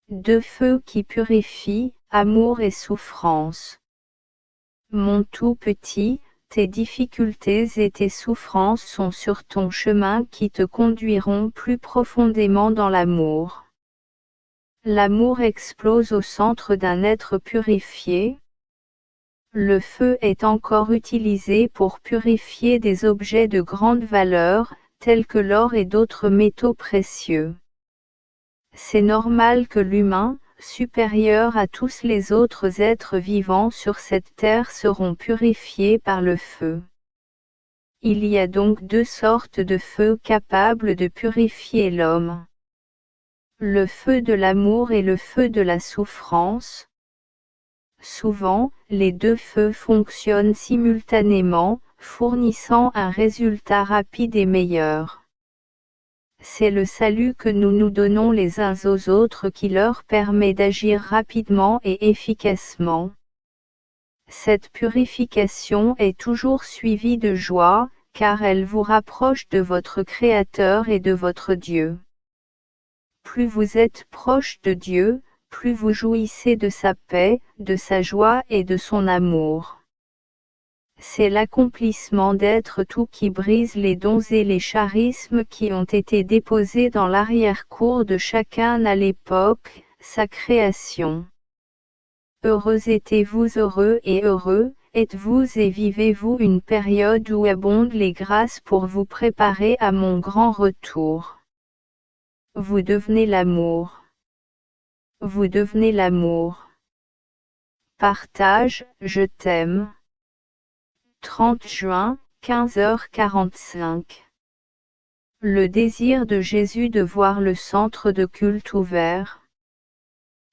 Deux feux qui purifient, amour et souffrance. Mon tout petit, tes difficultés et tes souffrances sont sur ton chemin qui te conduiront plus profondément dans l'amour. L'amour explose au centre d'un être purifié. Le feu est encore utilisé pour purifier des objets de grande valeur, tels que l'or et d'autres métaux précieux. C'est normal que l'humain, supérieur à tous les autres êtres vivants sur cette terre, seront purifiés par le feu. Il y a donc deux sortes de feux capables de purifier l'homme. Le feu de l'amour et le feu de la souffrance. Souvent, les deux feux fonctionnent simultanément, fournissant un résultat rapide et meilleur. C'est le salut que nous nous donnons les uns aux autres qui leur permet d'agir rapidement et efficacement. Cette purification est toujours suivie de joie, car elle vous rapproche de votre Créateur et de votre Dieu. Plus vous êtes proche de Dieu, plus vous jouissez de sa paix, de sa joie et de son amour. C'est l'accomplissement d'être tout qui brise les dons et les charismes qui ont été déposés dans l'arrière-cour de chacun à l'époque, sa création. Heureux étiez-vous, heureux et heureux, êtes-vous et vivez-vous une période où abondent les grâces pour vous préparer à mon grand retour. Vous devenez l'amour. Vous devenez l'amour. Partage, je t'aime. 30 juin, 15h45. Le désir de Jésus de voir le centre de culte ouvert.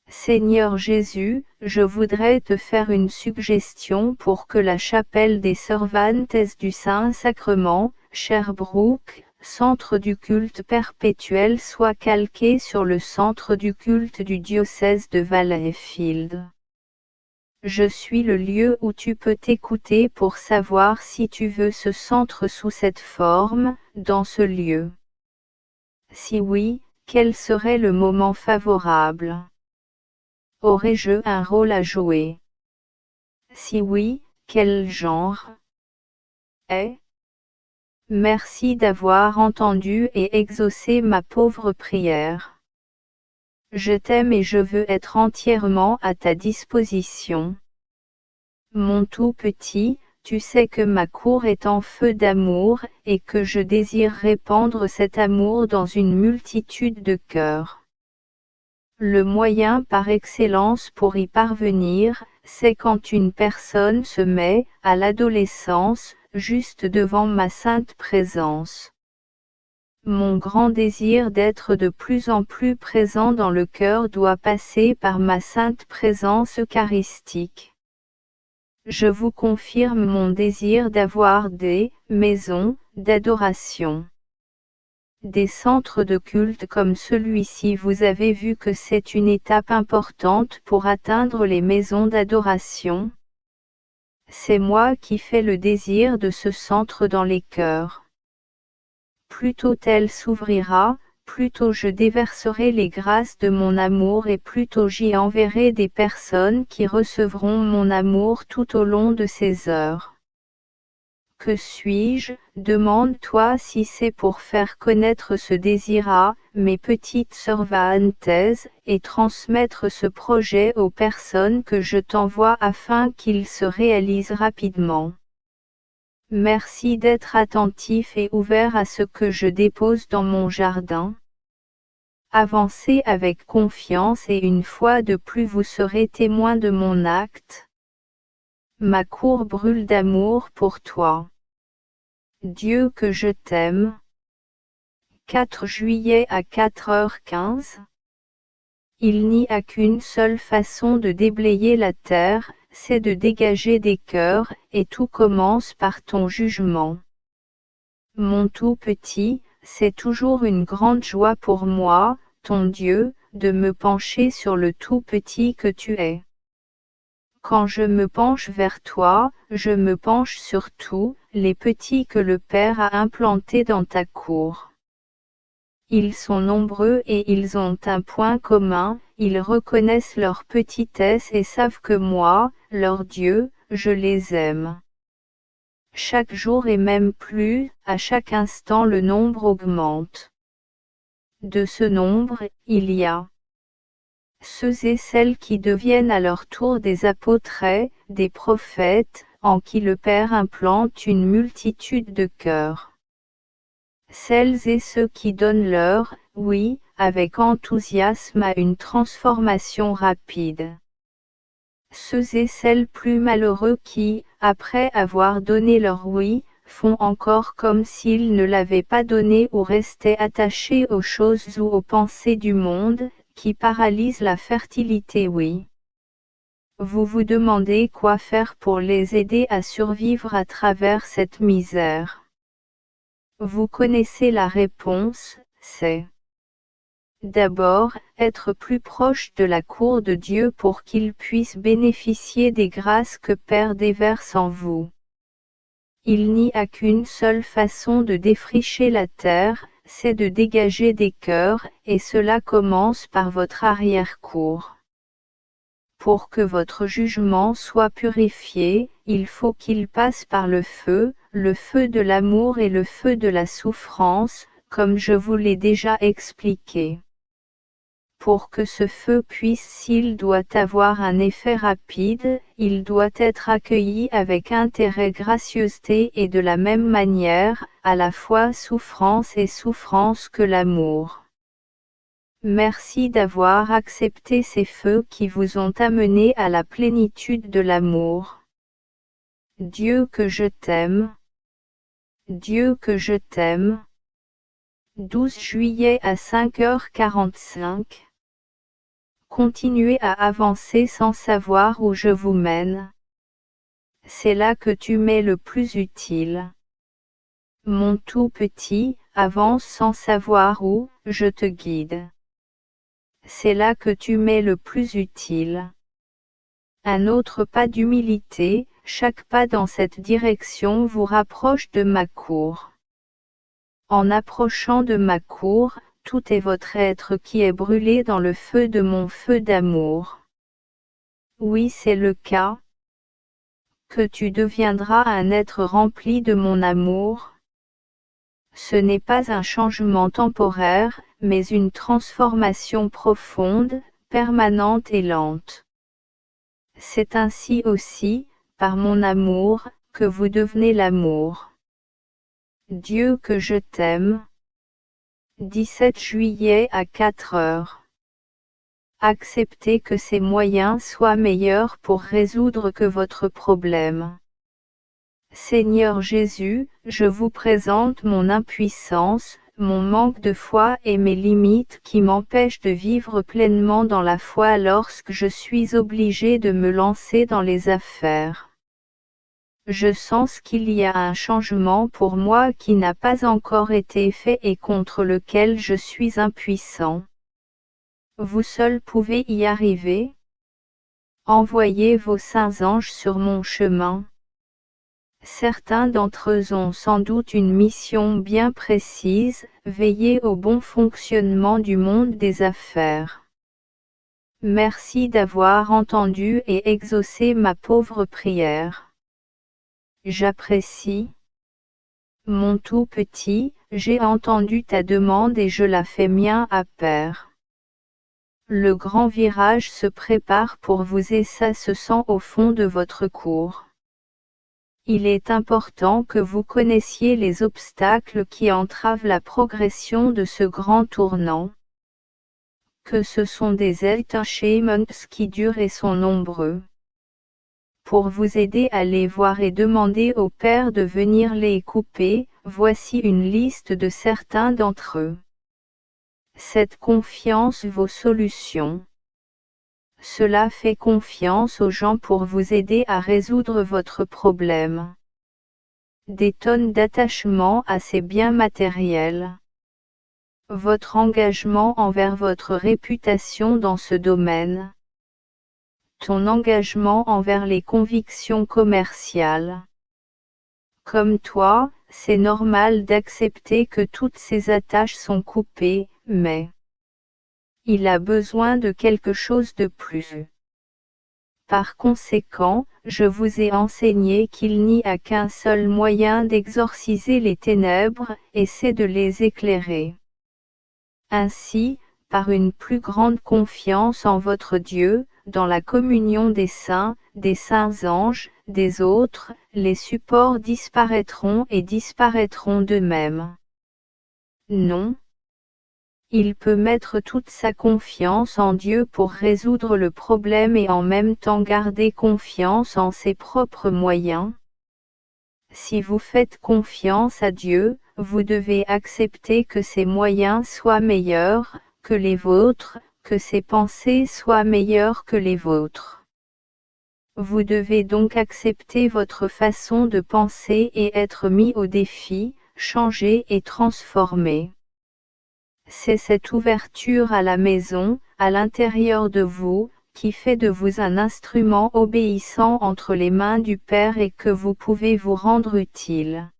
Seigneur Jésus, je voudrais te faire une suggestion pour que la chapelle des Servantes du Saint-Sacrement, Sherbrooke, centre du culte perpétuel, soit calquée sur le centre du culte du diocèse de Valleyfield. Je suis le lieu où tu peux t'écouter pour savoir si tu veux ce centre sous cette forme, dans ce lieu. Si oui, quel serait le moment favorable? Aurais-je un rôle à jouer? Si oui, quel genre? Merci d'avoir entendu et exaucé ma pauvre prière. Je t'aime et je veux être entièrement à ta disposition. Mon tout petit, tu sais que ma cour est en feu d'amour, et que je désire répandre cet amour dans une multitude de cœurs. Le moyen par excellence pour y parvenir, c'est quand une personne se met, à l'adolescence, juste devant ma sainte présence. Mon grand désir d'être de plus en plus présent dans le cœur doit passer par ma sainte présence eucharistique. Je vous confirme mon désir d'avoir des maisons d'adoration. Des centres de culte comme celui-ci, vous avez vu que c'est une étape importante pour atteindre les maisons d'adoration. C'est moi qui fais le désir de ce centre dans les cœurs. Plus tôt elle s'ouvrira, plus tôt je déverserai les grâces de mon amour et plus tôt j'y enverrai des personnes qui recevront mon amour tout au long de ces heures. Que suis-je? Demande-toi si c'est pour faire connaître ce désir à mes petites servantes et transmettre ce projet aux personnes que je t'envoie afin qu'il se réalise rapidement. Merci d'être attentif et ouvert à ce que je dépose dans mon jardin. Avancez avec confiance et une fois de plus vous serez témoin de mon acte. Ma cour brûle d'amour pour toi. Dieu que je t'aime. 4 juillet à 4h15. Il n'y a qu'une seule façon de déblayer la terre, c'est de dégager des cœurs, et tout commence par ton jugement. Mon tout petit, c'est toujours une grande joie pour moi, ton Dieu, de me pencher sur le tout petit que tu es. Quand je me penche vers toi, je me penche sur tous les petits que le Père a implantés dans ta cour. Ils sont nombreux et ils ont un point commun, ils reconnaissent leur petitesse et savent que moi, leur Dieu, je les aime. Chaque jour et même plus, à chaque instant le nombre augmente. De ce nombre, il y a ceux et celles qui deviennent à leur tour des apôtres, des prophètes, en qui le Père implante une multitude de cœurs. Celles et ceux qui donnent leur oui, avec enthousiasme à une transformation rapide. Ceux et celles plus malheureux qui, après avoir donné leur oui, font encore comme s'ils ne l'avaient pas donné ou restaient attachés aux choses ou aux pensées du monde, qui paralysent la fertilité oui. Vous vous demandez quoi faire pour les aider à survivre à travers cette misère. Vous connaissez la réponse, c'est d'abord, être plus proche de la cour de Dieu pour qu'il puisse bénéficier des grâces que Père déverse en vous. Il n'y a qu'une seule façon de défricher la terre, c'est de dégager des cœurs, et cela commence par votre arrière-cour. Pour que votre jugement soit purifié, il faut qu'il passe par le feu de l'amour et le feu de la souffrance, comme je vous l'ai déjà expliqué. Pour que ce feu puisse, s'il doit avoir un effet rapide, il doit être accueilli avec intérêt, gracieuseté et de la même manière, à la fois souffrance et souffrance que l'amour. Merci d'avoir accepté ces feux qui vous ont amené à la plénitude de l'amour. Dieu que je t'aime. Dieu que je t'aime. 12 juillet à 5h45. Continuez à avancer sans savoir où je vous mène. C'est là que tu m'es le plus utile. Mon tout petit, avance sans savoir où, je te guide. C'est là que tu m'es le plus utile. Un autre pas d'humilité, chaque pas dans cette direction vous rapproche de ma cour. En approchant de ma cour, tout est votre être qui est brûlé dans le feu de mon feu d'amour. Oui, c'est le cas. Que tu deviendras un être rempli de mon amour. Ce n'est pas un changement temporaire, mais une transformation profonde, permanente et lente. C'est ainsi aussi, par mon amour, que vous devenez l'amour. Dieu que je t'aime. 17 juillet à 4h. Acceptez que ces moyens soient meilleurs pour résoudre que votre problème. Seigneur Jésus, je vous présente mon impuissance, mon manque de foi et mes limites qui m'empêchent de vivre pleinement dans la foi lorsque je suis obligé de me lancer dans les affaires. Je sens qu'il y a un changement pour moi qui n'a pas encore été fait et contre lequel je suis impuissant. Vous seul pouvez y arriver. Envoyez vos saints anges sur mon chemin. Certains d'entre eux ont sans doute une mission bien précise, veiller au bon fonctionnement du monde des affaires. Merci d'avoir entendu et exaucé ma pauvre prière. J'apprécie. Mon tout petit, j'ai entendu ta demande et je la fais mien à Père. Le grand virage se prépare pour vous et ça se sent au fond de votre cour. Il est important que vous connaissiez les obstacles qui entravent la progression de ce grand tournant. Que ce sont des Elternschemens qui durent et sont nombreux. Pour vous aider à les voir et demander au Père de venir les couper, voici une liste de certains d'entre eux. Cette confiance vaut solution. Cela fait confiance aux gens pour vous aider à résoudre votre problème. Des tonnes d'attachement à ces biens matériels. Votre engagement envers votre réputation dans ce domaine. Ton engagement envers les convictions commerciales. Comme toi, c'est normal d'accepter que toutes ces attaches sont coupées, mais il a besoin de quelque chose de plus. Par conséquent, je vous ai enseigné qu'il n'y a qu'un seul moyen d'exorciser les ténèbres, et c'est de les éclairer. Ainsi, par une plus grande confiance en votre Dieu, dans la communion des saints anges, des autres, les supports disparaîtront et disparaîtront d'eux-mêmes. Non. Il peut mettre toute sa confiance en Dieu pour résoudre le problème et en même temps garder confiance en ses propres moyens. Si vous faites confiance à Dieu, vous devez accepter que ses moyens soient meilleurs que les vôtres, que ses pensées soient meilleures que les vôtres. Vous devez donc accepter votre façon de penser et être mis au défi, changé et transformé. C'est cette ouverture à la maison, à l'intérieur de vous, qui fait de vous un instrument obéissant entre les mains du Père et que vous pouvez vous rendre utile.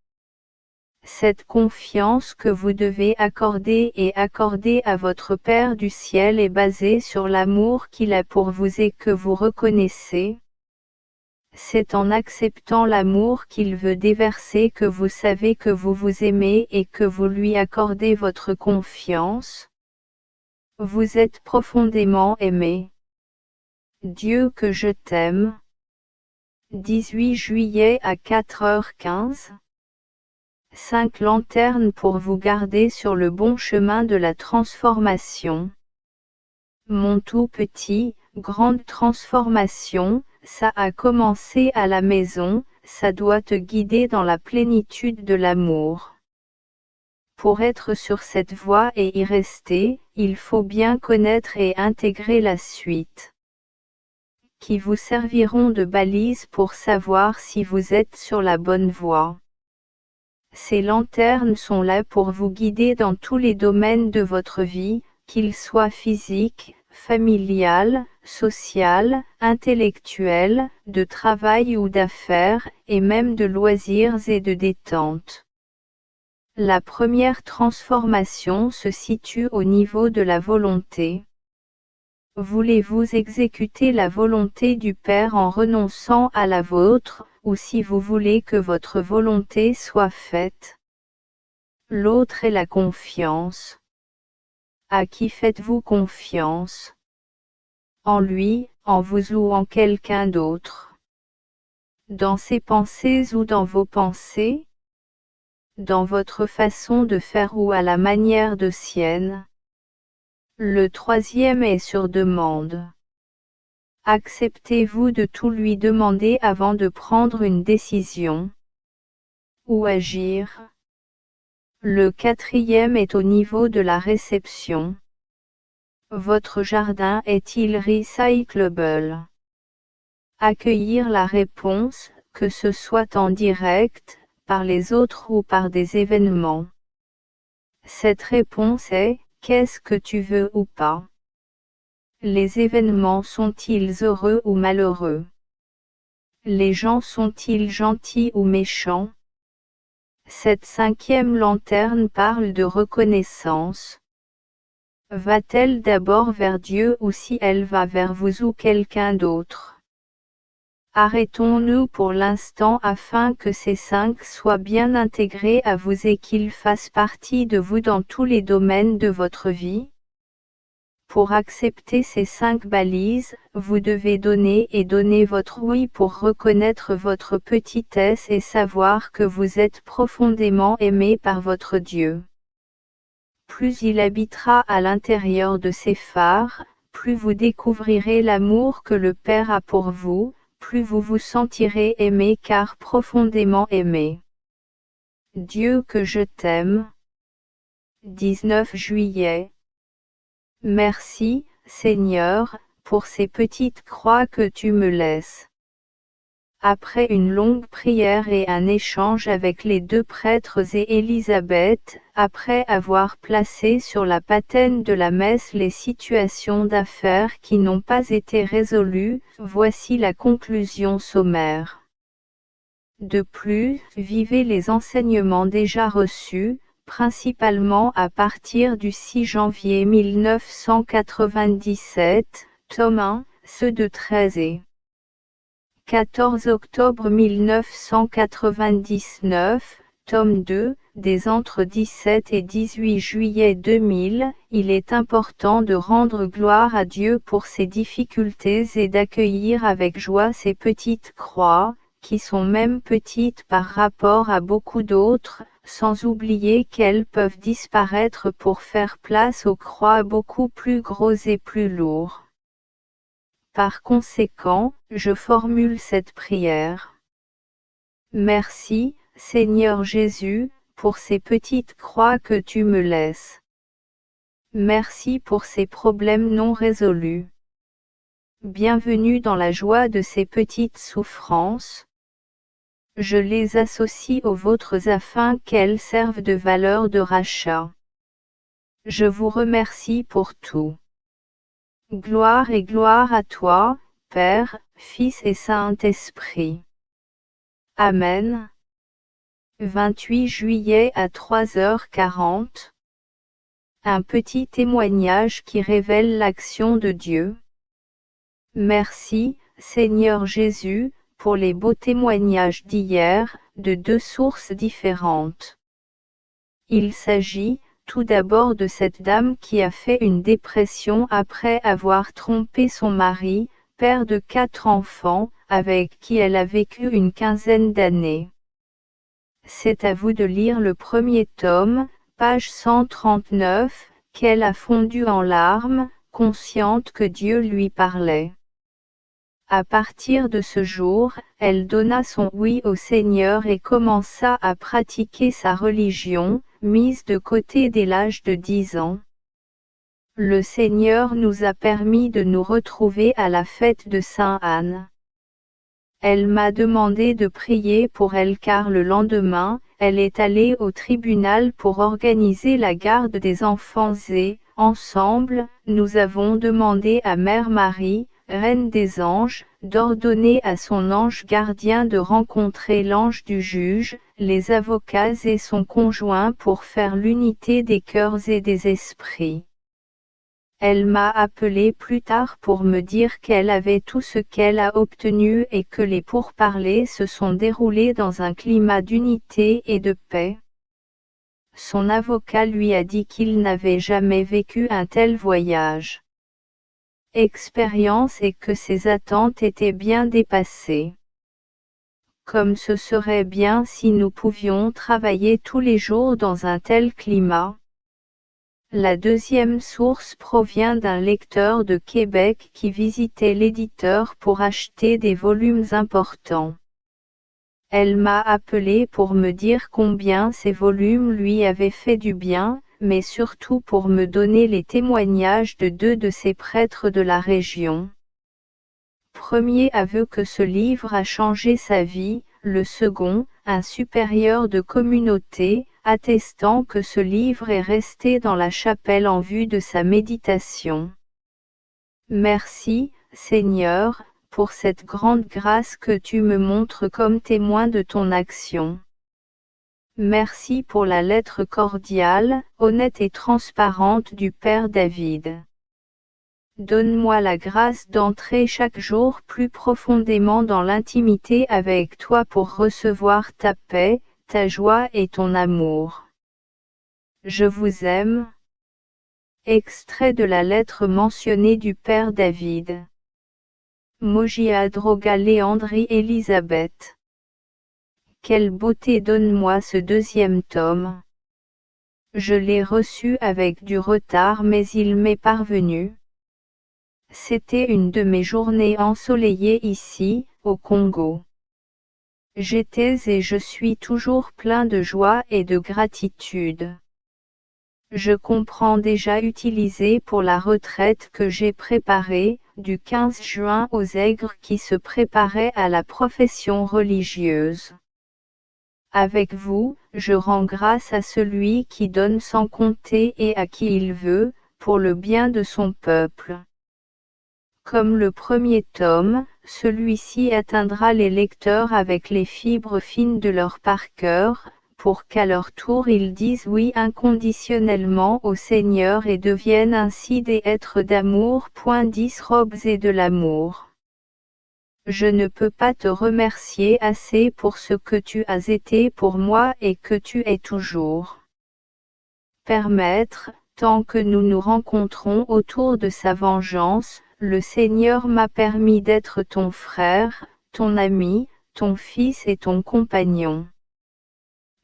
Cette confiance que vous devez accorder à votre Père du ciel est basée sur l'amour qu'il a pour vous et que vous reconnaissez. C'est en acceptant l'amour qu'il veut déverser que vous savez que vous vous aimez et que vous lui accordez votre confiance. Vous êtes profondément aimé. Dieu que je t'aime. 18 juillet à 4h15. 5 lanternes pour vous garder sur le bon chemin de la transformation. Mon tout petit, grande transformation, ça a commencé à la maison, ça doit te guider dans la plénitude de l'amour. Pour être sur cette voie et y rester, il faut bien connaître et intégrer la suite, qui vous serviront de balises pour savoir si vous êtes sur la bonne voie. Ces lanternes sont là pour vous guider dans tous les domaines de votre vie, qu'ils soient physiques, familial, social, intellectuel, de travail ou d'affaires, et même de loisirs et de détente. La première transformation se situe au niveau de la volonté. Voulez-vous exécuter la volonté du Père en renonçant à la vôtre, ou si vous voulez que votre volonté soit faite? L'autre est la confiance. À qui faites-vous confiance? En lui, en vous ou en quelqu'un d'autre? Dans ses pensées ou dans vos pensées? Dans votre façon de faire ou à la manière de sienne? Le troisième est sur demande. Acceptez-vous de tout lui demander avant de prendre une décision? Ou agir? Le quatrième est au niveau de la réception. Votre jardin est-il recyclable? Accueillir la réponse, que ce soit en direct, par les autres ou par des événements. Cette réponse est, qu'est-ce que tu veux ou pas? Les événements sont-ils heureux ou malheureux? Les gens sont-ils gentils ou méchants? Cette cinquième lanterne parle de reconnaissance. Va-t-elle d'abord vers Dieu ou si elle va vers vous ou quelqu'un d'autre? Arrêtons-nous pour l'instant afin que ces 5 soient bien intégrés à vous et qu'ils fassent partie de vous dans tous les domaines de votre vie. Pour accepter ces 5 balises, vous devez donner votre oui pour reconnaître votre petitesse et savoir que vous êtes profondément aimé par votre Dieu. Plus il habitera à l'intérieur de ces phares, plus vous découvrirez l'amour que le Père a pour vous, plus vous vous sentirez aimé car profondément aimé. Dieu que je t'aime. 19 juillet. Merci, Seigneur, pour ces petites croix que tu me laisses. Après une longue prière et un échange avec les 2 prêtres et Élisabeth, après avoir placé sur la patène de la messe les situations d'affaires qui n'ont pas été résolues, voici la conclusion sommaire. De plus, vivez les enseignements déjà reçus, principalement à partir du 6 janvier 1997, tome 1, ceux de 13 et 14 octobre 1999, tome 2, des entre 17 et 18 juillet 2000, il est important de rendre gloire à Dieu pour ses difficultés et d'accueillir avec joie ses petites croix, qui sont même petites par rapport à beaucoup d'autres, sans oublier qu'elles peuvent disparaître pour faire place aux croix beaucoup plus grosses et plus lourdes. Par conséquent, je formule cette prière. Merci, Seigneur Jésus, pour ces petites croix que tu me laisses. Merci pour ces problèmes non résolus. Bienvenue dans la joie de ces petites souffrances. Je les associe aux vôtres afin qu'elles servent de valeur de rachat. Je vous remercie pour tout. Gloire et gloire à toi, Père, Fils et Saint-Esprit. Amen. 28 juillet à 3h40. Un petit témoignage qui révèle l'action de Dieu. Merci, Seigneur Jésus, pour les beaux témoignages d'hier, de deux sources différentes. Il s'agit, tout d'abord de cette dame qui a fait une dépression après avoir trompé son mari, père de 4 enfants, avec qui elle a vécu une quinzaine d'années. C'est à vous de lire le premier tome, page 139, qu'elle a fondu en larmes, consciente que Dieu lui parlait. À partir de ce jour, elle donna son oui au Seigneur et commença à pratiquer sa religion, mise de côté dès l'âge de 10 ans. Le Seigneur nous a permis de nous retrouver à la fête de Sainte-Anne. Elle m'a demandé de prier pour elle car le lendemain, elle est allée au tribunal pour organiser la garde des enfants et, ensemble, nous avons demandé à Mère Marie, Reine des anges, d'ordonner à son ange gardien de rencontrer l'ange du juge, les avocats et son conjoint pour faire l'unité des cœurs et des esprits. Elle m'a appelé plus tard pour me dire qu'elle avait tout ce qu'elle a obtenu et que les pourparlers se sont déroulés dans un climat d'unité et de paix. Son avocat lui a dit qu'il n'avait jamais vécu un tel voyage. Expérience et que ses attentes étaient bien dépassées. Comme ce serait bien si nous pouvions travailler tous les jours dans un tel climat. La deuxième source provient d'un lecteur de Québec qui visitait l'éditeur pour acheter des volumes importants. Elle m'a appelé pour me dire combien ces volumes lui avaient fait du bien, mais surtout pour me donner les témoignages de 2 de ses prêtres de la région. Premier aveu que ce livre a changé sa vie, le second, un supérieur de communauté, attestant que ce livre est resté dans la chapelle en vue de sa méditation. Merci, Seigneur, pour cette grande grâce que tu me montres comme témoin de ton action. Merci pour la lettre cordiale, honnête et transparente du Père David. Donne-moi la grâce d'entrer chaque jour plus profondément dans l'intimité avec toi pour recevoir ta paix, ta joie et ton amour. Je vous aime. Extrait de la lettre mentionnée du Père David. Mogia Droga Léandri Elisabeth. Quelle beauté, donne-moi ce deuxième tome. Je l'ai reçu avec du retard mais il m'est parvenu. C'était une de mes journées ensoleillées ici, au Congo. J'étais et je suis toujours plein de joie et de gratitude. Je comprends déjà utiliser pour la retraite que j'ai préparée, du 15 juin aux aigres qui se préparaient à la profession religieuse. Avec vous, je rends grâce à celui qui donne sans compter et à qui il veut, pour le bien de son peuple. Comme le premier tome, celui-ci atteindra les lecteurs avec les fibres fines de leur par-cœur, pour qu'à leur tour ils disent oui inconditionnellement au Seigneur et deviennent ainsi des êtres d'amour. 10 Robes et de l'amour. Je ne peux pas te remercier assez pour ce que tu as été pour moi et que tu es toujours. Père Maître, tant que nous nous rencontrons autour de sa vengeance, le Seigneur m'a permis d'être ton frère, ton ami, ton fils et ton compagnon.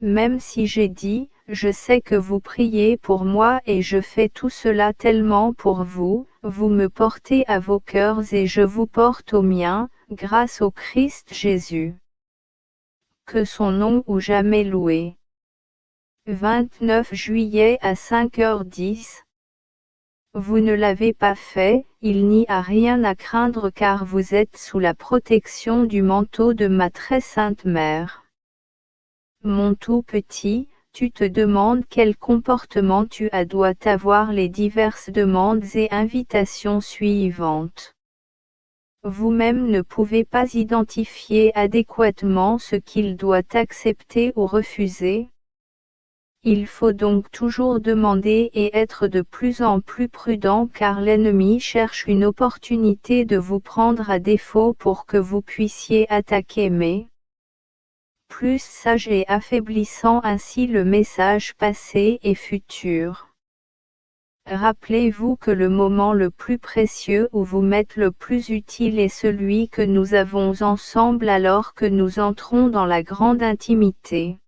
Même si j'ai dit, je sais que vous priez pour moi et je fais tout cela tellement pour vous, vous me portez à vos cœurs et je vous porte aux miens, grâce au Christ Jésus. Que son nom ou jamais loué. 29 juillet à 5h10. Vous ne l'avez pas fait, il n'y a rien à craindre car vous êtes sous la protection du manteau de ma très sainte mère. Mon tout petit, tu te demandes quel comportement tu as dois avoir les diverses demandes et invitations suivantes. Vous-même ne pouvez pas identifier adéquatement ce qu'il doit accepter ou refuser. Il faut donc toujours demander et être de plus en plus prudent car l'ennemi cherche une opportunité de vous prendre à défaut pour que vous puissiez attaquer mais plus sage et affaiblissant ainsi le message passé et futur. Rappelez-vous que le moment le plus précieux où vous m'êtes le plus utile est celui que nous avons ensemble alors que nous entrons dans la grande intimité.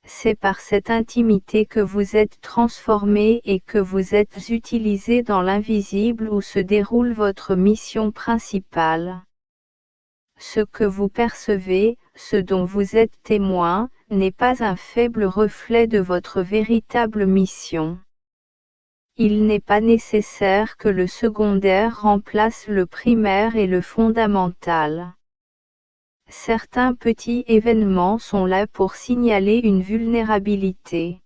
C'est par cette intimité que vous êtes transformés et que vous êtes utilisés dans l'invisible où se déroule votre mission principale. Ce que vous percevez, ce dont vous êtes témoin, n'est pas un faible reflet de votre véritable mission. Il n'est pas nécessaire que le secondaire remplace le primaire et le fondamental. Certains petits événements sont là pour signaler une vulnérabilité.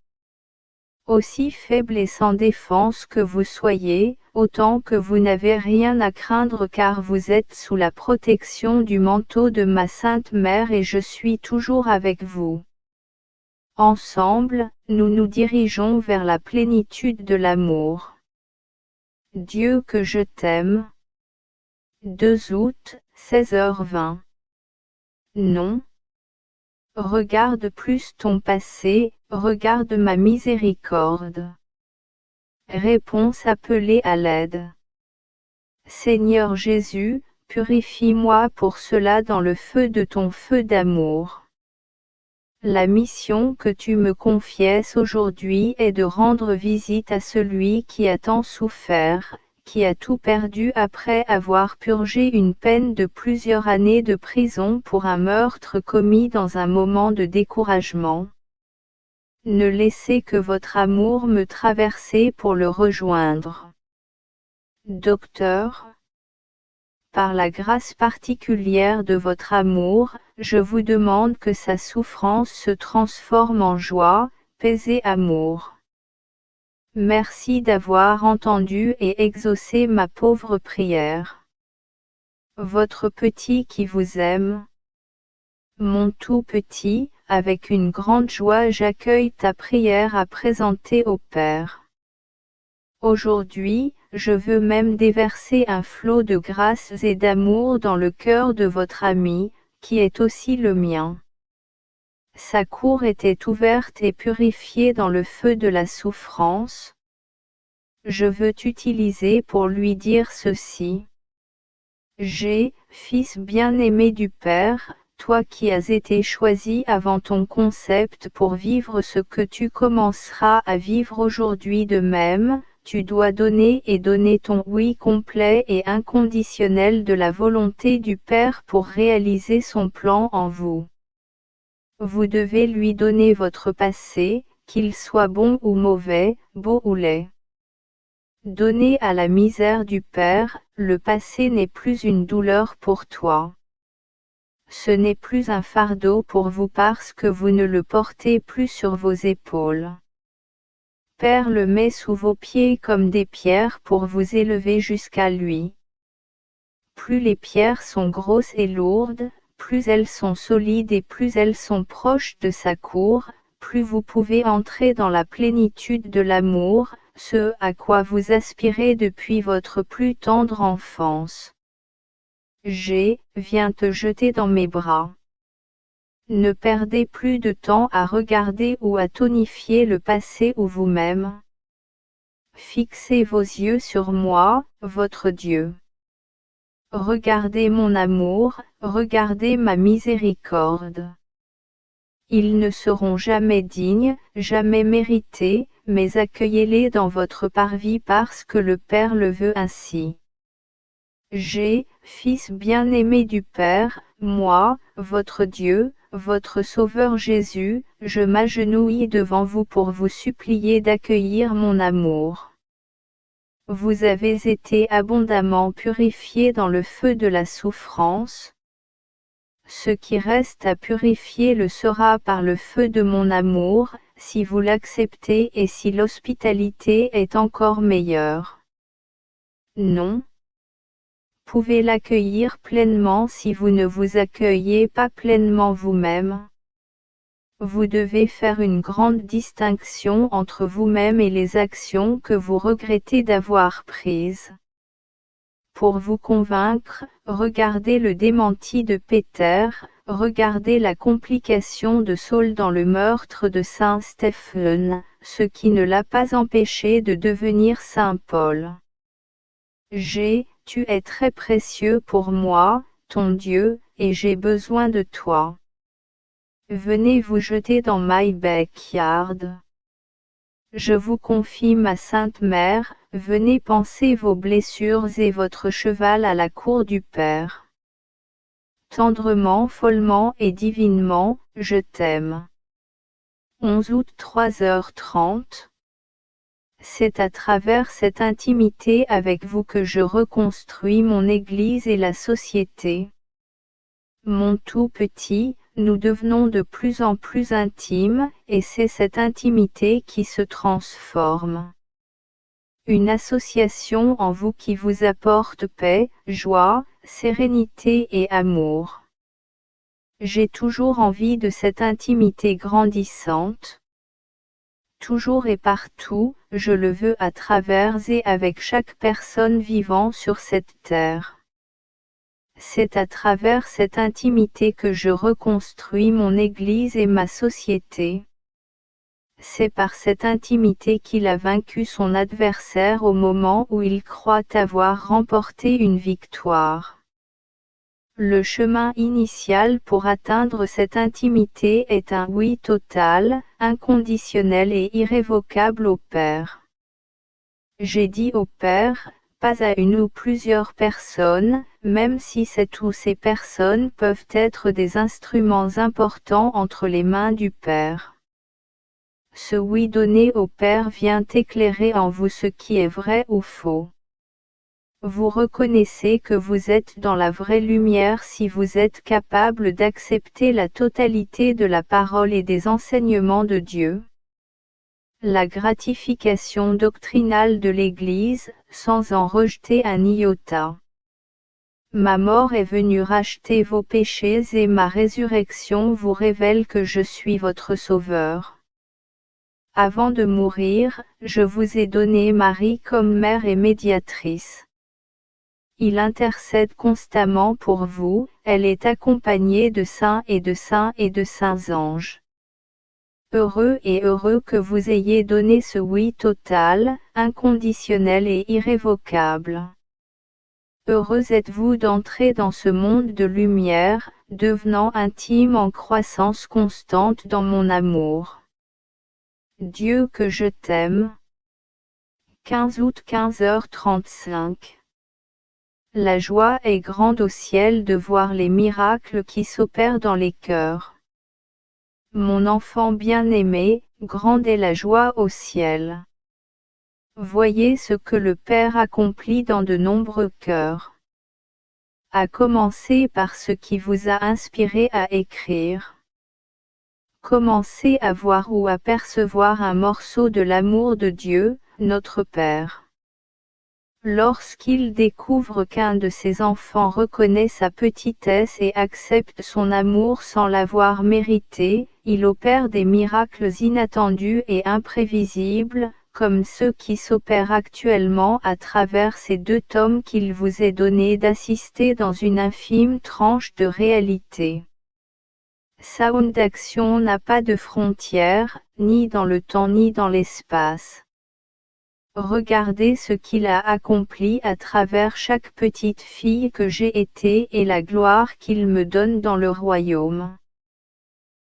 Aussi faible et sans défense que vous soyez, autant que vous n'avez rien à craindre car vous êtes sous la protection du manteau de ma Sainte Mère et je suis toujours avec vous. Ensemble, nous nous dirigeons vers la plénitude de l'amour. Dieu que je t'aime. 2 août, 16h20. Non. Regarde plus ton passé, regarde ma miséricorde. Réponse appelée à l'aide. Seigneur Jésus, purifie-moi pour cela dans le feu de ton feu d'amour. La mission que tu me confies aujourd'hui est de rendre visite à celui qui a tant souffert, qui a tout perdu après avoir purgé une peine de plusieurs années de prison pour un meurtre commis dans un moment de découragement. Ne laissez que votre amour me traverser pour le rejoindre. Docteur, par la grâce particulière de votre amour, je vous demande que sa souffrance se transforme en joie, paix et amour. Merci d'avoir entendu et exaucé ma pauvre prière. Votre petit qui vous aime. Mon tout petit, avec une grande joie j'accueille ta prière à présenter au Père. Aujourd'hui, je veux même déverser un flot de grâce et d'amour dans le cœur de votre ami, qui est aussi le mien. Sa cour était ouverte et purifiée dans le feu de la souffrance. Je veux t'utiliser pour lui dire ceci. J'ai, Fils bien-aimé du Père, toi qui as été choisi avant ton concept pour vivre ce que tu commenceras à vivre aujourd'hui de même, tu dois donner et donner ton oui complet et inconditionnel de la volonté du Père pour réaliser son plan en vous. Vous devez lui donner votre passé, qu'il soit bon ou mauvais, beau ou laid. Donnez à la misère du Père, le passé n'est plus une douleur pour toi. Ce n'est plus un fardeau pour vous parce que vous ne le portez plus sur vos épaules. Père le met sous vos pieds comme des pierres pour vous élever jusqu'à lui. plus les pierres sont grosses et lourdes, plus elles sont solides et plus elles sont proches de sa cour, plus vous pouvez entrer dans la plénitude de l'amour, ce à quoi vous aspirez depuis votre plus tendre enfance. Viens te jeter dans mes bras. Ne perdez plus de temps à regarder ou à tonifier le passé ou vous-même. Fixez vos yeux sur moi, votre Dieu. Regardez mon amour, regardez ma miséricorde. Ils ne seront jamais dignes, jamais mérités, mais accueillez-les dans votre parvis parce que le Père le veut ainsi. Fils bien-aimé du Père, moi, votre Dieu, votre Sauveur Jésus, je m'agenouille devant vous pour vous supplier d'accueillir mon amour. Vous avez été abondamment purifiés dans le feu de la souffrance. Ce qui reste à purifier le sera par le feu de mon amour, si vous l'acceptez et si l'hospitalité est encore meilleure. Non. Pouvez l'accueillir pleinement si vous ne vous accueillez pas pleinement vous-même. Vous devez faire une grande distinction entre vous-même et les actions que vous regrettez d'avoir prises. Pour vous convaincre, regardez le démenti de Péter, regardez la complication de Saul dans le meurtre de Saint Stephen, ce qui ne l'a pas empêché de devenir Saint Paul. Tu es très précieux pour moi, ton Dieu, et j'ai besoin de toi. Venez vous jeter dans my backyard. Je vous confie ma Sainte Mère, venez panser vos blessures et votre cheval à la cour du Père. Tendrement, follement et divinement, je t'aime. 11 août 3h30. C'est à travers cette intimité avec vous que je reconstruis mon Église et la société. Mon tout petit, nous devenons de plus en plus intimes, et c'est cette intimité qui se transforme. Une association en vous qui vous apporte paix, joie, sérénité et amour. J'ai toujours envie de cette intimité grandissante. Toujours et partout, je le veux à travers et avec chaque personne vivant sur cette terre. C'est à travers cette intimité que je reconstruis mon Église et ma société. C'est par cette intimité qu'il a vaincu son adversaire au moment où il croit avoir remporté une victoire. Le chemin initial pour atteindre cette intimité est un oui total, inconditionnel et irrévocable au Père. J'ai dit au Père, pas à une ou plusieurs personnes, même si cette ou ces personnes peuvent être des instruments importants entre les mains du Père. Ce oui donné au Père vient éclairer en vous ce qui est vrai ou faux. Vous reconnaissez que vous êtes dans la vraie lumière si vous êtes capable d'accepter la totalité de la parole et des enseignements de Dieu. La gratification doctrinale de l'Église, sans en rejeter un iota. Ma mort est venue racheter vos péchés et ma résurrection vous révèle que je suis votre Sauveur. Avant de mourir, je vous ai donné Marie comme mère et médiatrice. Il intercède constamment pour vous, elle est accompagnée de saints et de saints et de saints anges. Heureux et heureux que vous ayez donné ce oui total, inconditionnel et irrévocable. Heureux êtes-vous d'entrer dans ce monde de lumière, devenant intime en croissance constante dans mon amour. Dieu que je t'aime. 15 août 15h35. La joie est grande au ciel de voir les miracles qui s'opèrent dans les cœurs. Mon enfant bien-aimé, grande est la joie au ciel. Voyez ce que le Père accomplit dans de nombreux cœurs. À commencer par ce qui vous a inspiré à écrire. Commencez à voir ou à percevoir un morceau de l'amour de Dieu, notre Père. Lorsqu'il découvre qu'un de ses enfants reconnaît sa petitesse et accepte son amour sans l'avoir mérité, il opère des miracles inattendus et imprévisibles, comme ceux qui s'opèrent actuellement à travers ces 2 tomes qu'il vous est donné d'assister dans une infime tranche de réalité. Sound Action n'a pas de frontières, ni dans le temps ni dans l'espace. Regardez ce qu'il a accompli à travers chaque petite fille que j'ai été et la gloire qu'il me donne dans le royaume.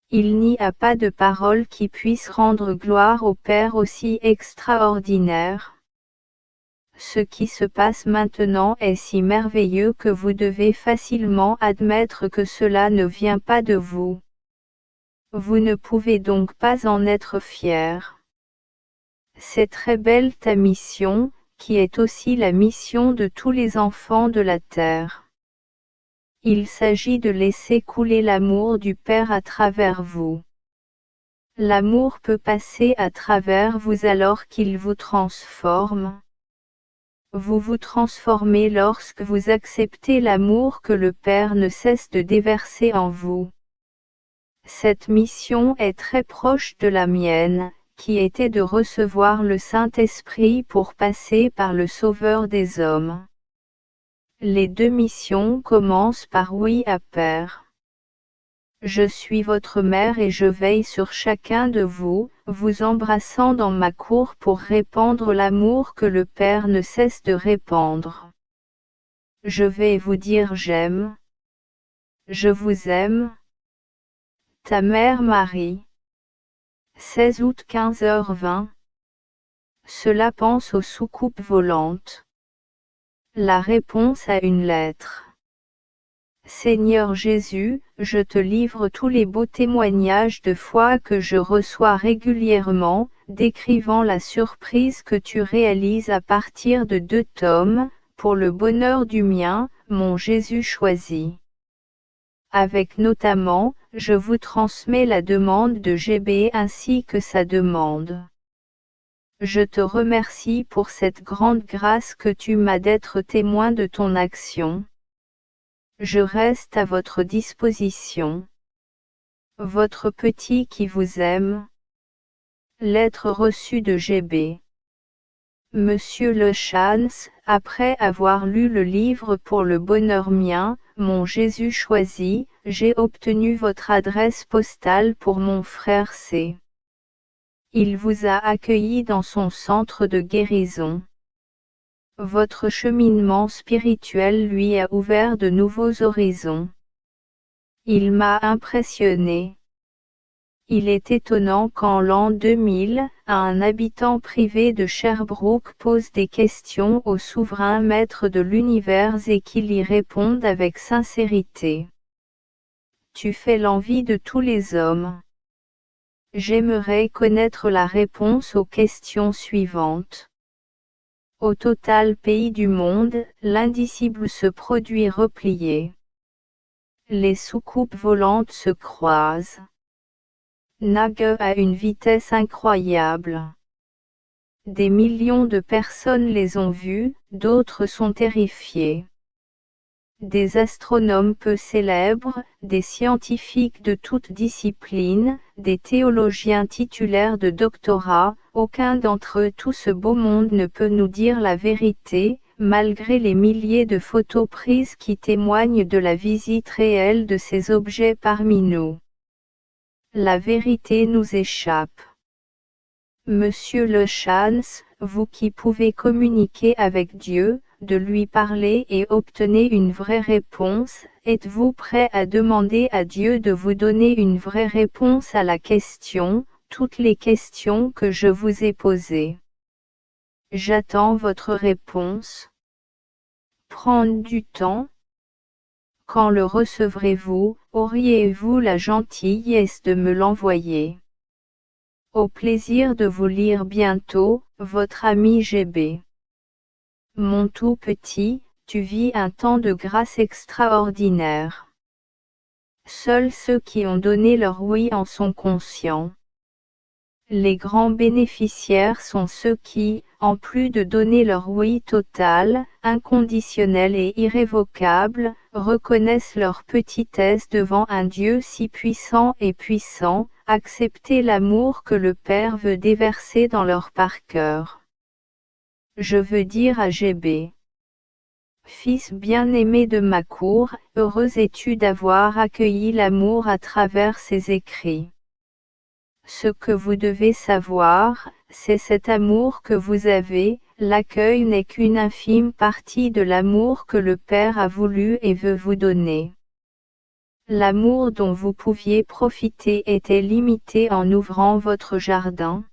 Il n'y a pas de parole qui puisse rendre gloire au Père aussi extraordinaire. Ce qui se passe maintenant est si merveilleux que vous devez facilement admettre que cela ne vient pas de vous. Vous ne pouvez donc pas en être fier. C'est très belle ta mission, qui est aussi la mission de tous les enfants de la terre. Il s'agit de laisser couler l'amour du Père à travers vous. L'amour peut passer à travers vous alors qu'il vous transforme. Vous vous transformez lorsque vous acceptez l'amour que le Père ne cesse de déverser en vous. Cette mission est très proche de la mienne, qui était de recevoir le Saint-Esprit pour passer par le Sauveur des hommes. Les 2 missions commencent par oui à Père. Je suis votre mère et je veille sur chacun de vous, vous embrassant dans ma cour pour répandre l'amour que le Père ne cesse de répandre. Je vais vous dire j'aime. Je vous aime. Ta mère Marie. 16 août 15h20. Cela pense aux soucoupes volantes. La réponse à une lettre. Seigneur Jésus, je te livre tous les beaux témoignages de foi que je reçois régulièrement, décrivant la surprise que tu réalises à partir de 2 tomes, pour le bonheur du mien, mon Jésus choisi. Avec notamment, je vous transmets la demande de GB ainsi que sa demande. Je te remercie pour cette grande grâce que tu m'as d'être témoin de ton action. Je reste à votre disposition. Votre petit qui vous aime. Lettre reçue de GB. Monsieur Le Chans, après avoir lu le livre pour le bonheur mien, mon Jésus choisi, j'ai obtenu votre adresse postale pour mon frère C. Il vous a accueilli dans son centre de guérison. Votre cheminement spirituel lui a ouvert de nouveaux horizons. Il m'a impressionné. Il est étonnant qu'en l'an 2000, un habitant privé de Sherbrooke pose des questions au souverain maître de l'univers et qu'il y réponde avec sincérité. Tu fais l'envie de tous les hommes. J'aimerais connaître la réponse aux questions suivantes. Au total pays du monde, l'indicible se produit replié. Les soucoupes volantes se croisent. Nague à une vitesse incroyable. Des millions de personnes les ont vues, d'autres sont terrifiées. Des astronomes peu célèbres, des scientifiques de toutes disciplines, des théologiens titulaires de doctorats, aucun d'entre eux, tout ce beau monde ne peut nous dire la vérité, malgré les milliers de photos prises qui témoignent de la visite réelle de ces objets parmi nous. La vérité nous échappe. Monsieur Le Chans, vous qui pouvez communiquer avec Dieu, de lui parler et obtenez une vraie réponse, êtes-vous prêt à demander à Dieu de vous donner une vraie réponse à la question, toutes les questions que je vous ai posées? J'attends votre réponse. Prendre du temps. Quand le recevrez-vous, auriez-vous la gentillesse de me l'envoyer? Au plaisir de vous lire bientôt, votre ami GB. Mon tout petit, tu vis un temps de grâce extraordinaire. Seuls ceux qui ont donné leur oui en sont conscients. Les grands bénéficiaires sont ceux qui, en plus de donner leur oui total, inconditionnel et irrévocable, reconnaissent leur petitesse devant un Dieu si puissant et puissant, acceptez l'amour que le Père veut déverser dans leur par cœur. Je veux dire à GB. Fils bien-aimé de ma cour, heureux es-tu d'avoir accueilli l'amour à travers ces écrits. Ce que vous devez savoir, c'est cet amour que vous avez, l'accueil n'est qu'une infime partie de l'amour que le Père a voulu et veut vous donner. L'amour dont vous pouviez profiter était limité en ouvrant votre jardin.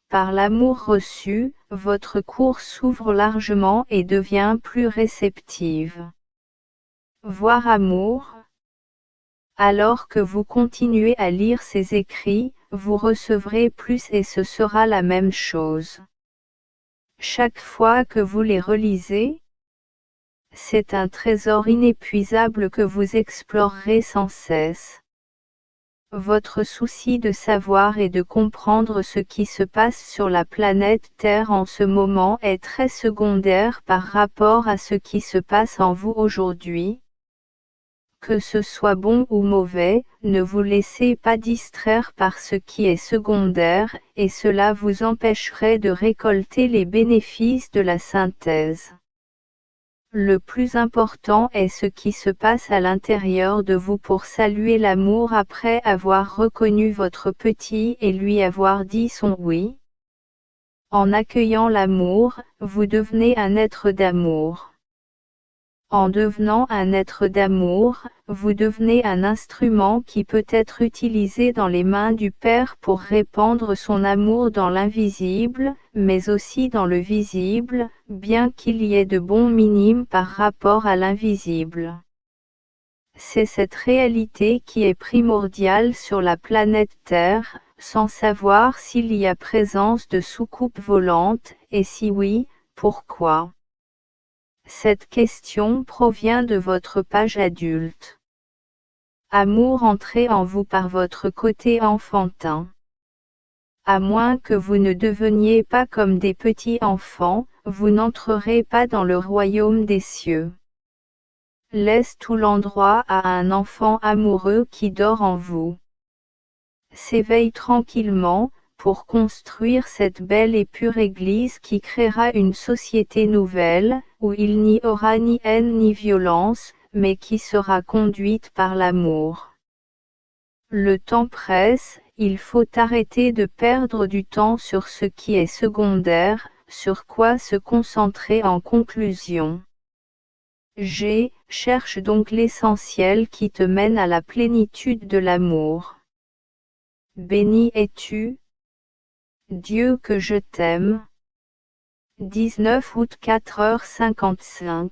Par l'amour reçu, votre cour s'ouvre largement et devient plus réceptive. Voir amour. Alors que vous continuez à lire ces écrits, vous recevrez plus et ce sera la même chose. Chaque fois que vous les relisez, c'est un trésor inépuisable que vous explorerez sans cesse. Votre souci de savoir et de comprendre ce qui se passe sur la planète Terre en ce moment est très secondaire par rapport à ce qui se passe en vous aujourd'hui. Que ce soit bon ou mauvais, ne vous laissez pas distraire par ce qui est secondaire, et cela vous empêcherait de récolter les bénéfices de la synthèse. Le plus important est ce qui se passe à l'intérieur de vous pour saluer l'amour après avoir reconnu votre petit et lui avoir dit son oui. En accueillant l'amour, vous devenez un être d'amour. En devenant un être d'amour, vous devenez un instrument qui peut être utilisé dans les mains du Père pour répandre son amour dans l'invisible, mais aussi dans le visible, bien qu'il y ait de bons minimes par rapport à l'invisible. C'est cette réalité qui est primordiale sur la planète Terre, sans savoir s'il y a présence de soucoupes volantes, et si oui, pourquoi. Cette question provient de votre page adulte. Amour entré en vous par votre côté enfantin. À moins que vous ne deveniez pas comme des petits enfants, vous n'entrerez pas dans le royaume des cieux. Laisse tout l'endroit à un enfant amoureux qui dort en vous. S'éveille tranquillement, pour construire cette belle et pure Église qui créera une société nouvelle, où il n'y aura ni haine ni violence, mais qui sera conduite par l'amour. Le temps presse, il faut arrêter de perdre du temps sur ce qui est secondaire, sur quoi se concentrer en conclusion. Cherche donc l'essentiel qui te mène à la plénitude de l'amour. Béni es-tu, Dieu que je t'aime. 19 août 4h55.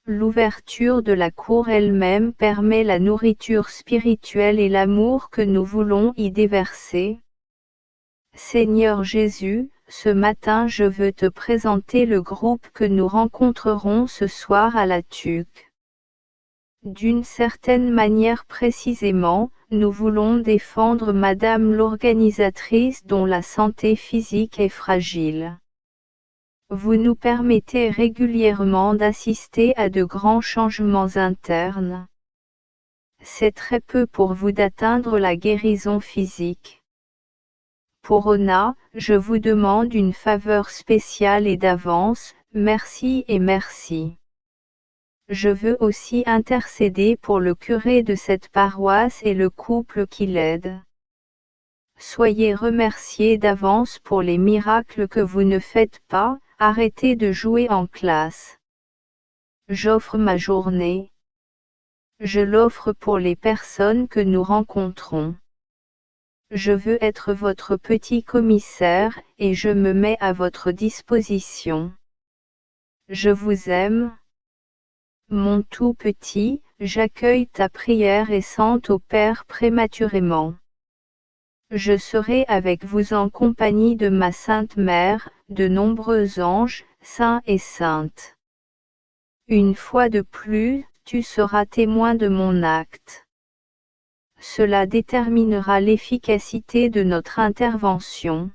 L'ouverture de la cour elle-même permet la nourriture spirituelle et l'amour que nous voulons y déverser. Seigneur Jésus, ce matin je veux te présenter le groupe que nous rencontrerons ce soir à la TUC. D'une certaine manière précisément, nous voulons défendre Madame l'organisatrice dont la santé physique est fragile. Vous nous permettez régulièrement d'assister à de grands changements internes. C'est très peu pour vous d'atteindre la guérison physique. Pour Ona, je vous demande une faveur spéciale et d'avance, merci et merci. Je veux aussi intercéder pour le curé de cette paroisse et le couple qui l'aide. Soyez remerciés d'avance pour les miracles que vous ne faites pas, arrêtez de jouer en classe. J'offre ma journée. Je l'offre pour les personnes que nous rencontrons. Je veux être votre petit commissaire, et je me mets à votre disposition. Je vous aime. Mon tout petit, j'accueille ta prière et sente au Père prématurément. Je serai avec vous en compagnie de ma Sainte Mère, de nombreux anges, saints et saintes. Une fois de plus, tu seras témoin de mon acte. Cela déterminera l'efficacité de notre intervention.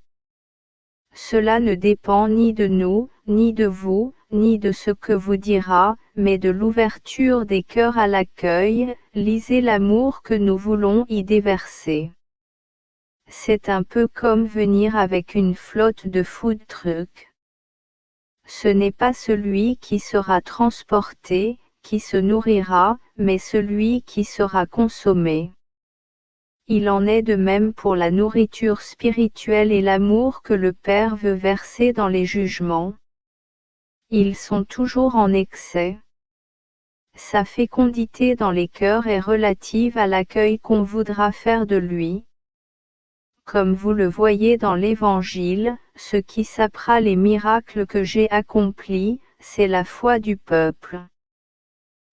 Cela ne dépend ni de nous, ni de vous, ni de ce que vous dira, mais de l'ouverture des cœurs à l'accueil. Lisez l'amour que nous voulons y déverser. C'est un peu comme venir avec une flotte de food trucks. Ce n'est pas celui qui sera transporté, qui se nourrira, mais celui qui sera consommé. Il en est de même pour la nourriture spirituelle et l'amour que le Père veut verser dans les jugements. Ils sont toujours en excès. Sa fécondité dans les cœurs est relative à l'accueil qu'on voudra faire de lui. Comme vous le voyez dans l'Évangile, ce qui sapera les miracles que j'ai accomplis, c'est la foi du peuple.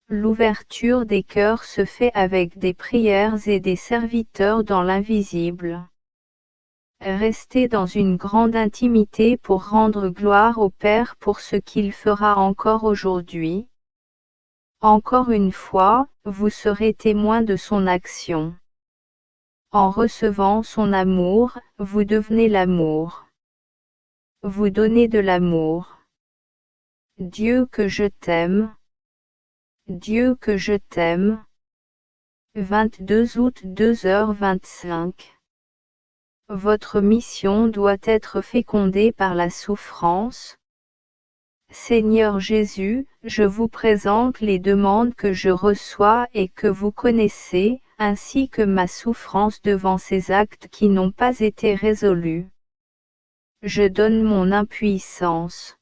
L'ouverture des cœurs se fait avec des prières et des serviteurs dans l'invisible. Restez dans une grande intimité pour rendre gloire au Père pour ce qu'il fera encore aujourd'hui. Encore une fois, vous serez témoin de son action. En recevant son amour, vous devenez l'amour. Vous donnez de l'amour. Dieu que je t'aime. Dieu que je t'aime. 22 août 2h25. Votre mission doit être fécondée par la souffrance. Seigneur Jésus, je vous présente les demandes que je reçois et que vous connaissez, ainsi que ma souffrance devant ces actes qui n'ont pas été résolus. Je donne mon impuissance.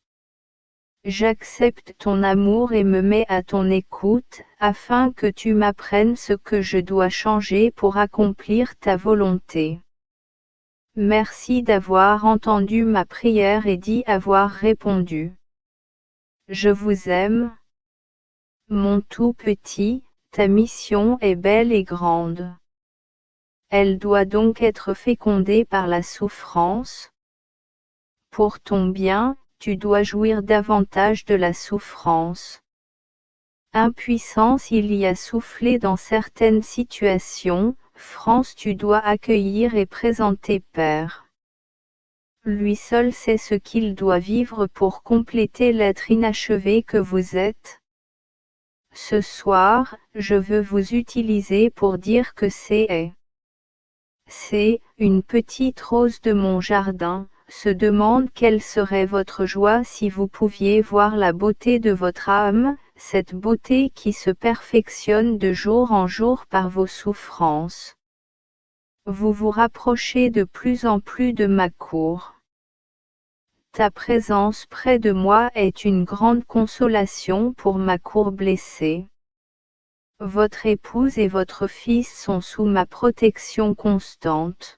J'accepte ton amour et me mets à ton écoute, afin que tu m'apprennes ce que je dois changer pour accomplir ta volonté. Merci d'avoir entendu ma prière et d'y avoir répondu. Je vous aime. Mon tout petit, ta mission est belle et grande. Elle doit donc être fécondée par la souffrance. Pour ton bien, tu dois jouir davantage de la souffrance. Impuissance il y a soufflé dans certaines situations, France tu dois accueillir et présenter Père. Lui seul sait ce qu'il doit vivre pour compléter l'être inachevé que vous êtes. Ce soir, je veux vous utiliser pour dire que c'est une petite rose de mon jardin, se demande quelle serait votre joie si vous pouviez voir la beauté de votre âme, cette beauté qui se perfectionne de jour en jour par vos souffrances. Vous vous rapprochez de plus en plus de ma cour. Ta présence près de moi est une grande consolation pour ma cour blessée. Votre épouse et votre fils sont sous ma protection constante.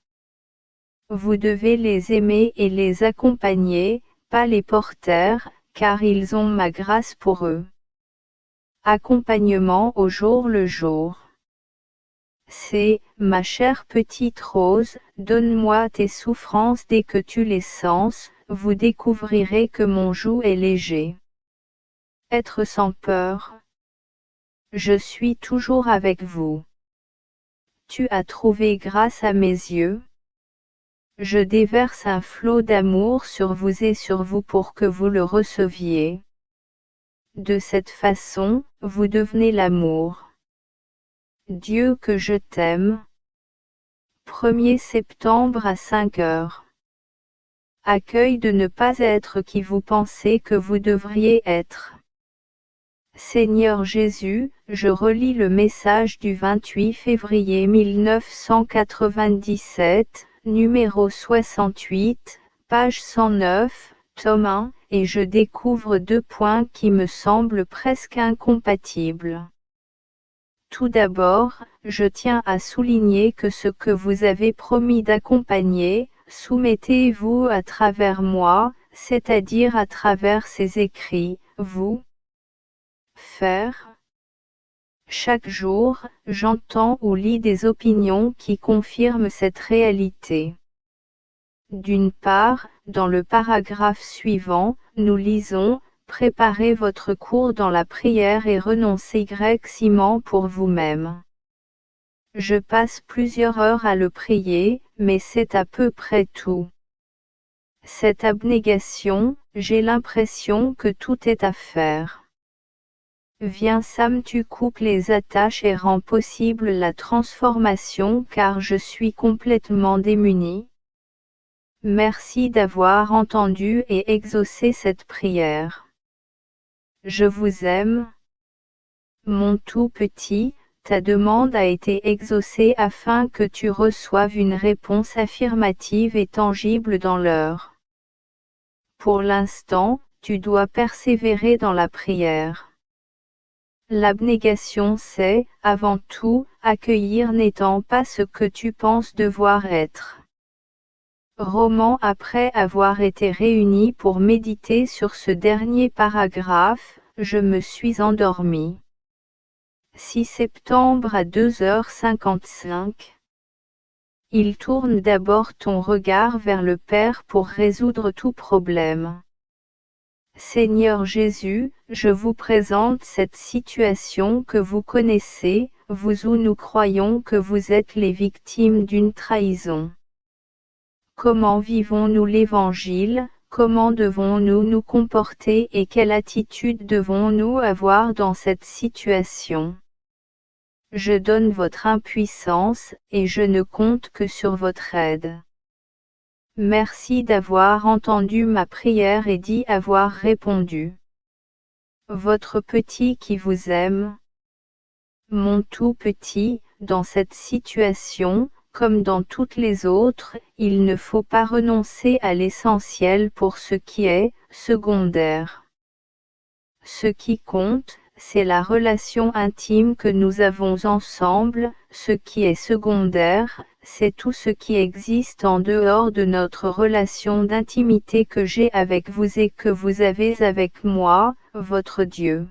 Vous devez les aimer et les accompagner, pas les porter, car ils ont ma grâce pour eux. Accompagnement au jour le jour. C'est, ma chère petite rose, donne-moi tes souffrances dès que tu les sens, vous découvrirez que mon joug est léger. Être sans peur. Je suis toujours avec vous. Tu as trouvé grâce à mes yeux. Je déverse un flot d'amour sur vous et sur vous pour que vous le receviez. De cette façon, vous devenez l'amour. Dieu que je t'aime. 1er septembre à 5 heures. Accueil de ne pas être qui vous pensez que vous devriez être. Seigneur Jésus, je relis le message du 28 février 1997, numéro 68, page 109, tome 1, et je découvre 2 points qui me semblent presque incompatibles. Tout d'abord, je tiens à souligner que ce que vous avez promis d'accompagner, soumettez-vous à travers moi, c'est-à-dire à travers ces écrits, vous faire. Chaque jour, j'entends ou lis des opinions qui confirment cette réalité. D'une part, dans le paragraphe suivant, nous lisons « Préparez votre cours dans la prière et renoncez ciment pour vous-même ». Je passe plusieurs heures à le prier, mais c'est à peu près tout. Cette abnégation, j'ai l'impression que tout est à faire. Viens Sam, tu coupes les attaches et rends possible la transformation car je suis complètement démuni. Merci d'avoir entendu et exaucé cette prière. Je vous aime. Mon tout petit, ta demande a été exaucée afin que tu reçoives une réponse affirmative et tangible dans l'heure. Pour l'instant, tu dois persévérer dans la prière. L'abnégation c'est, avant tout, accueillir n'étant pas ce que tu penses devoir être. Roman. Après avoir été réunis pour méditer sur ce dernier paragraphe, je me suis endormi. 6 septembre à 2h55. Il tourne d'abord ton regard vers le Père pour résoudre tout problème. Seigneur Jésus, je vous présente cette situation que vous connaissez, vous où nous croyons que vous êtes les victimes d'une trahison. Comment vivons-nous l'Évangile, comment devons-nous nous comporter et quelle attitude devons-nous avoir dans cette situation? Je donne votre impuissance, et je ne compte que sur votre aide. Merci d'avoir entendu ma prière et d'y avoir répondu. Votre petit qui vous aime. Mon tout petit, dans cette situation, comme dans toutes les autres, il ne faut pas renoncer à l'essentiel pour ce qui est secondaire. Ce qui compte, c'est la relation intime que nous avons ensemble, ce qui est secondaire, c'est tout ce qui existe en dehors de notre relation d'intimité que j'ai avec vous et que vous avez avec moi, votre Dieu.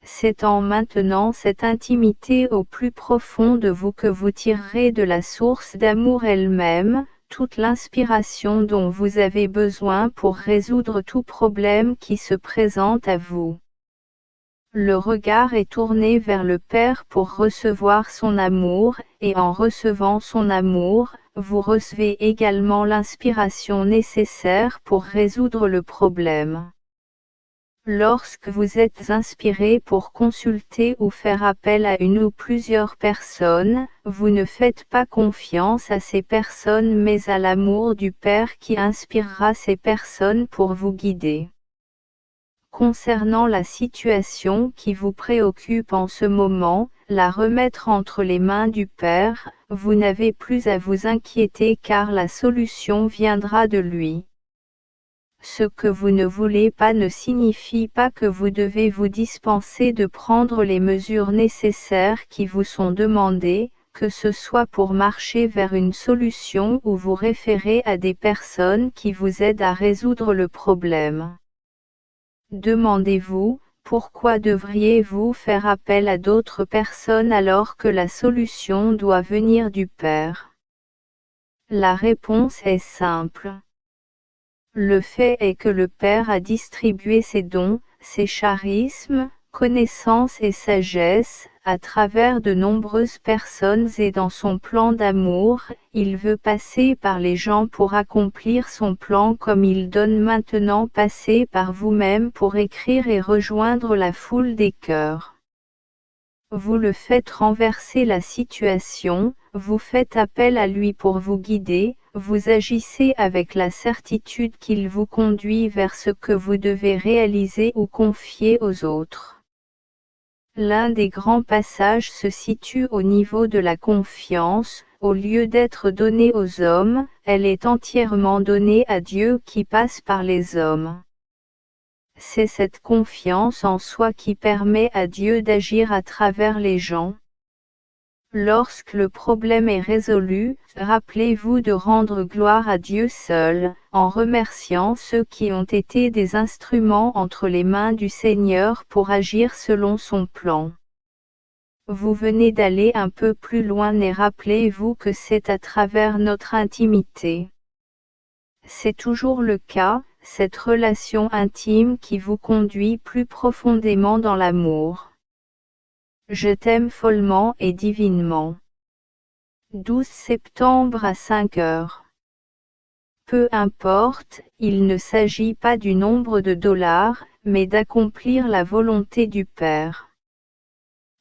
C'est en maintenant cette intimité au plus profond de vous que vous tirerez de la source d'amour elle-même, toute l'inspiration dont vous avez besoin pour résoudre tout problème qui se présente à vous. Le regard est tourné vers le Père pour recevoir son amour, et en recevant son amour, vous recevez également l'inspiration nécessaire pour résoudre le problème. Lorsque vous êtes inspiré pour consulter ou faire appel à une ou plusieurs personnes, vous ne faites pas confiance à ces personnes mais à l'amour du Père qui inspirera ces personnes pour vous guider. Concernant la situation qui vous préoccupe en ce moment, la remettre entre les mains du Père, vous n'avez plus à vous inquiéter car la solution viendra de lui. Ce que vous ne voulez pas ne signifie pas que vous devez vous dispenser de prendre les mesures nécessaires qui vous sont demandées, que ce soit pour marcher vers une solution ou vous référer à des personnes qui vous aident à résoudre le problème. Demandez-vous, pourquoi devriez-vous faire appel à d'autres personnes alors que la solution doit venir du Père? La réponse est simple. Le fait est que le Père a distribué ses dons, ses charismes, connaissances et sagesse, à travers de nombreuses personnes et dans son plan d'amour, il veut passer par les gens pour accomplir son plan comme il donne maintenant passer par vous-même pour écrire et rejoindre la foule des cœurs. Vous le faites renverser la situation, vous faites appel à lui pour vous guider, vous agissez avec la certitude qu'il vous conduit vers ce que vous devez réaliser ou confier aux autres. L'un des grands passages se situe au niveau de la confiance, au lieu d'être donnée aux hommes, elle est entièrement donnée à Dieu qui passe par les hommes. C'est cette confiance en soi qui permet à Dieu d'agir à travers les gens. Lorsque le problème est résolu, rappelez-vous de rendre gloire à Dieu seul, en remerciant ceux qui ont été des instruments entre les mains du Seigneur pour agir selon son plan. Vous venez d'aller un peu plus loin et rappelez-vous que c'est à travers notre intimité. C'est toujours le cas, cette relation intime qui vous conduit plus profondément dans l'amour. Je t'aime follement et divinement. 12 septembre à 5 heures. Peu importe, il ne s'agit pas du nombre de dollars, mais d'accomplir la volonté du Père.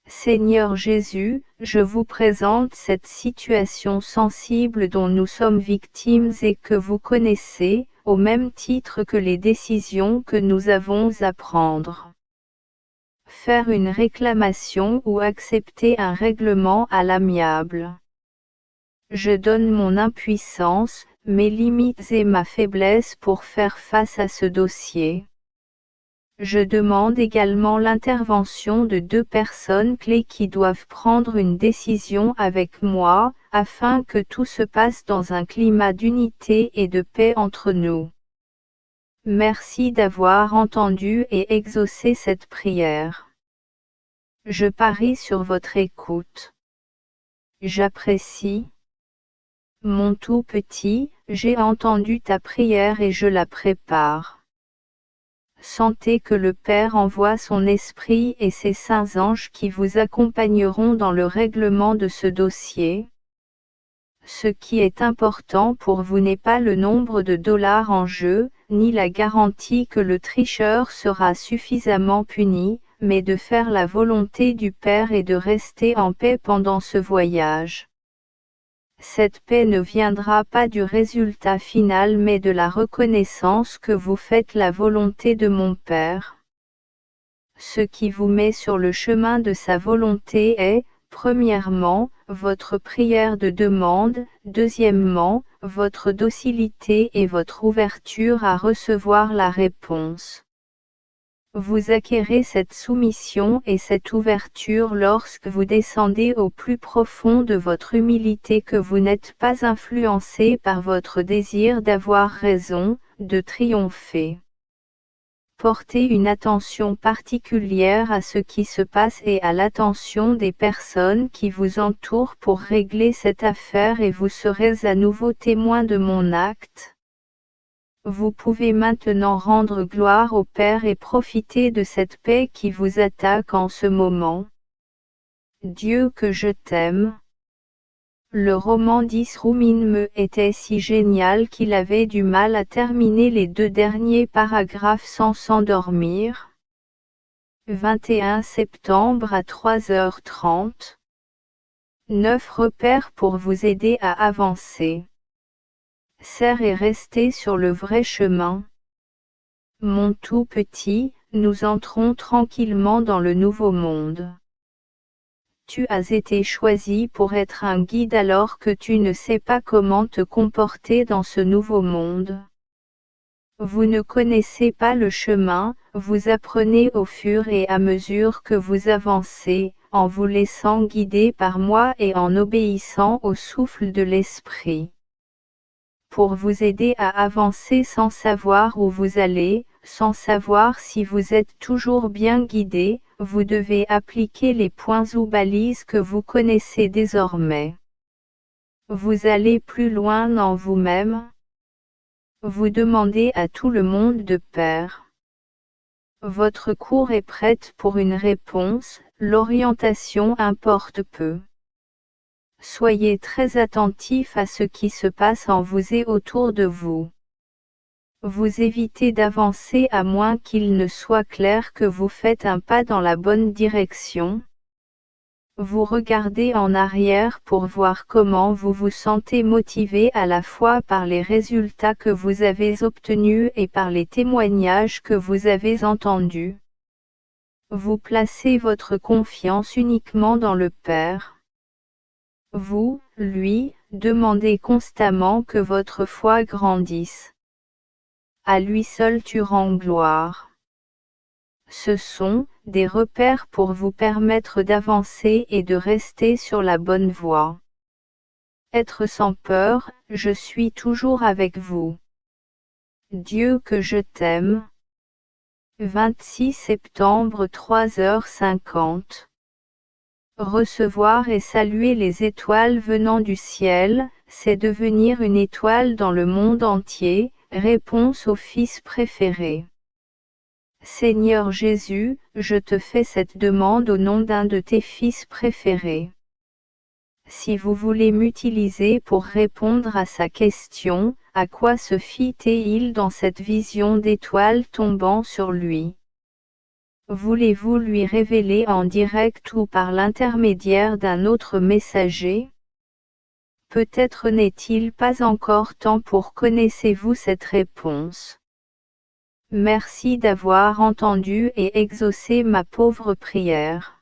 Seigneur Jésus, je vous présente cette situation sensible dont nous sommes victimes et que vous connaissez, au même titre que les décisions que nous avons à prendre. Faire une réclamation ou accepter un règlement à l'amiable. Je donne mon impuissance, mes limites et ma faiblesse pour faire face à ce dossier. Je demande également l'intervention de 2 personnes clés qui doivent prendre une décision avec moi, afin que tout se passe dans un climat d'unité et de paix entre nous. Merci d'avoir entendu et exaucé cette prière. Je parie sur votre écoute. J'apprécie. Mon tout petit, j'ai entendu ta prière et je la prépare. Sentez que le Père envoie son esprit et ses saints anges qui vous accompagneront dans le règlement de ce dossier. Ce qui est important pour vous n'est pas le nombre de dollars en jeu, ni la garantie que le tricheur sera suffisamment puni, mais de faire la volonté du Père et de rester en paix pendant ce voyage. Cette paix ne viendra pas du résultat final mais de la reconnaissance que vous faites la volonté de mon Père. Ce qui vous met sur le chemin de sa volonté est, premièrement, votre prière de demande, deuxièmement, votre docilité et votre ouverture à recevoir la réponse. Vous acquérez cette soumission et cette ouverture lorsque vous descendez au plus profond de votre humilité, que vous n'êtes pas influencé par votre désir d'avoir raison, de triompher. Portez une attention particulière à ce qui se passe et à l'attention des personnes qui vous entourent pour régler cette affaire et vous serez à nouveau témoin de mon acte. Vous pouvez maintenant rendre gloire au Père et profiter de cette paix qui vous attaque en ce moment. Dieu que je t'aime. Le roman d'Isroumin me était si génial qu'il avait du mal à terminer les 2 derniers paragraphes sans s'endormir. 21 septembre à 3h30. 9 repères pour vous aider à avancer. Serre et restez sur le vrai chemin. Mon tout petit, nous entrons tranquillement dans le nouveau monde. Tu as été choisi pour être un guide alors que tu ne sais pas comment te comporter dans ce nouveau monde. Vous ne connaissez pas le chemin, vous apprenez au fur et à mesure que vous avancez, en vous laissant guider par moi et en obéissant au souffle de l'esprit. Pour vous aider à avancer sans savoir où vous allez, sans savoir si vous êtes toujours bien guidé, vous devez appliquer les points ou balises que vous connaissez désormais. Vous allez plus loin en vous-même. Vous demandez à tout le monde de pair. Votre cour est prête pour une réponse, l'orientation importe peu. Soyez très attentif à ce qui se passe en vous et autour de vous. Vous évitez d'avancer à moins qu'il ne soit clair que vous faites un pas dans la bonne direction. Vous regardez en arrière pour voir comment vous vous sentez motivé à la fois par les résultats que vous avez obtenus et par les témoignages que vous avez entendus. Vous placez votre confiance uniquement dans le Père. Vous, lui, demandez constamment que votre foi grandisse. À lui seul tu rends gloire. Ce sont des repères pour vous permettre d'avancer et de rester sur la bonne voie. Être sans peur, je suis toujours avec vous. Dieu que je t'aime. 26 septembre 3h50. Recevoir et saluer les étoiles venant du ciel, c'est devenir une étoile dans le monde entier. Réponse au Fils préféré. Seigneur Jésus, je te fais cette demande au nom d'un de tes fils préférés. Si vous voulez m'utiliser pour répondre à sa question, À quoi se fit-il dans cette vision d'étoiles tombant sur lui? Voulez-vous lui révéler en direct ou par l'intermédiaire d'un autre messager? Peut-être n'est-il pas encore temps pour connaissez-vous cette réponse? Merci d'avoir entendu et exaucé ma pauvre prière.